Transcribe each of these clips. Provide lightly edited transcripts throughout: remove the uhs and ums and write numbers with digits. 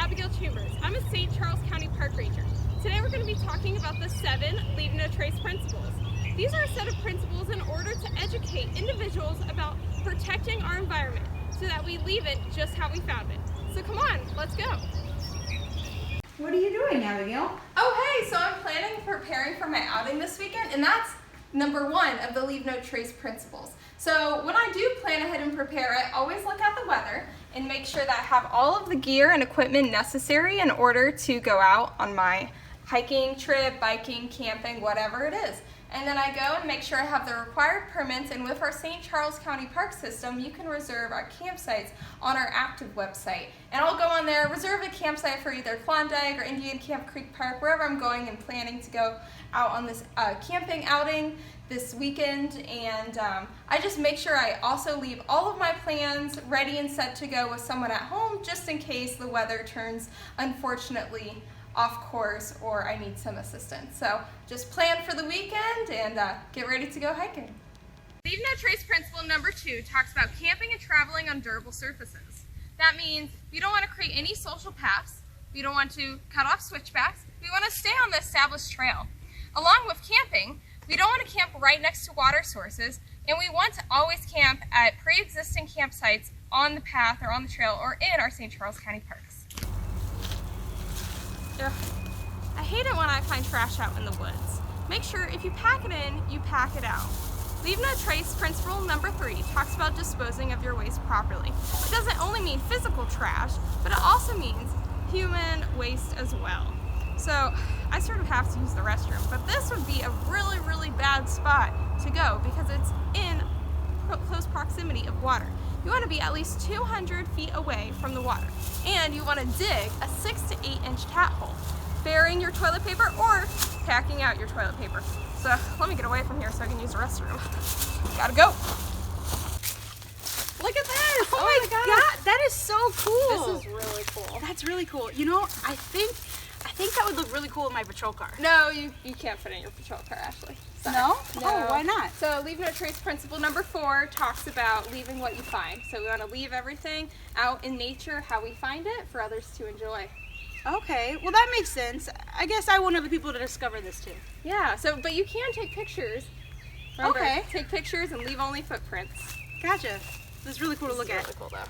Abigail Chambers. I'm a St. Charles County Park Ranger. Today we're going to be talking about the 7 Leave No Trace principles. These are a set of principles in order to educate individuals about protecting our environment so that we leave it just how we found it. So come on, let's go. What are you doing, Abigail? Oh hey, so I'm preparing for my outing this weekend, and that's number 1 of the Leave No Trace principles. So when I do plan ahead and prepare, I always look at the weather and make sure that I have all of the gear and equipment necessary in order to go out on my hiking trip, biking, camping, whatever it is. And then I go and make sure I have the required permits, and with our St. Charles County Park system, you can reserve our campsites on our active website. And I'll go on there, reserve a campsite for either Klondike or Indian Camp Creek Park, wherever I'm going and planning to go out on this camping outing this weekend. And I just make sure I also leave all of my plans ready and set to go with someone at home, just in case the weather turns, unfortunately, off course or I need some assistance. So just plan for the weekend and get ready to go hiking. Leave No Trace principle number 2 talks about camping and traveling on durable surfaces. That means we don't want to create any social paths, we don't want to cut off switchbacks, we want to stay on the established trail. Along with camping, we don't want to camp right next to water sources, and we want to always camp at pre-existing campsites on the path or on the trail or in our St. Charles County parks. Ugh. I hate it when I find trash out in the woods. Make sure if you pack it in, you pack it out. Leave No Trace principle number 3 talks about disposing of your waste properly. It doesn't only mean physical trash, but it also means human waste as well. So I sort of have to use the restroom, but this would be a really, really bad spot to go because it's in close proximity of water. You want to be at least 200 feet away from the water, and you want to dig a 6 to 8 inch tap hole, burying your toilet paper or packing out your toilet paper. So let me get away from here so I can use the restroom. Gotta go. Look at this! Oh my God, that is so cool. This is really cool. That's really cool. You know, I think that would look really cool in my patrol car. No, you can't fit in your patrol car, Ashley. Sorry. No? No? Oh, why not? So Leave No Trace principle number 4 talks about leaving what you find. So we want to leave everything out in nature, how we find it, for others to enjoy. Okay, well that makes sense. I guess I want other people to discover this too. Yeah, but you can take pictures. Remember, okay. Take pictures and leave only footprints. Gotcha. This is really cool to look at. Really cool though.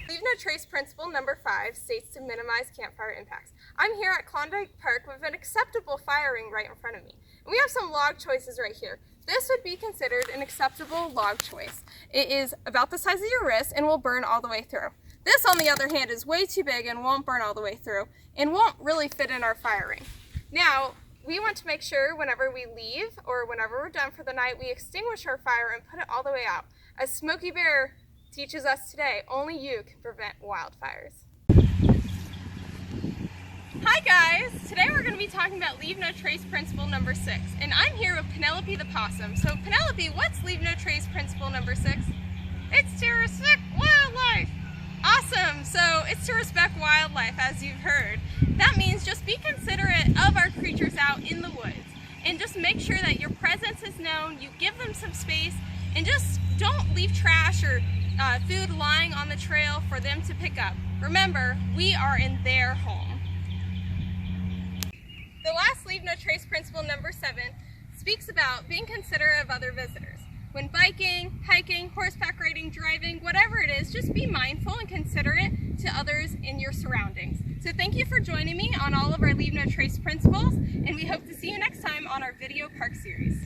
Leave No Trace principle number 5 states to minimize campfire impacts. I'm here at Klondike Park with an acceptable fire ring right in front of me. And we have some log choices right here. This would be considered an acceptable log choice. It is about the size of your wrist and will burn all the way through. This, on the other hand, is way too big and won't burn all the way through and won't really fit in our fire ring. Now, we want to make sure whenever we leave or whenever we're done for the night, we extinguish our fire and put it all the way out. As Smokey Bear teaches us today, only you can prevent wildfires. Hi guys! Today we're going to be talking about Leave No Trace principle number 6, and I'm here with Penelope the possum. So Penelope, what's Leave No Trace principle number 6? It's to respect wildlife! Awesome! So it's to respect wildlife, as you've heard. That means just be considerate of our creatures out in the woods, and just make sure that your presence is known, you give them some space, and just don't leave trash or food lying on the trail for them to pick up. Remember, we are in their home. The last Leave No Trace principle number 7 speaks about being considerate of other visitors. When biking, hiking, horseback riding, driving, whatever it is, just be mindful and considerate to others in your surroundings. So thank you for joining me on all of our Leave No Trace principles, and we hope to see you next time on our video park series.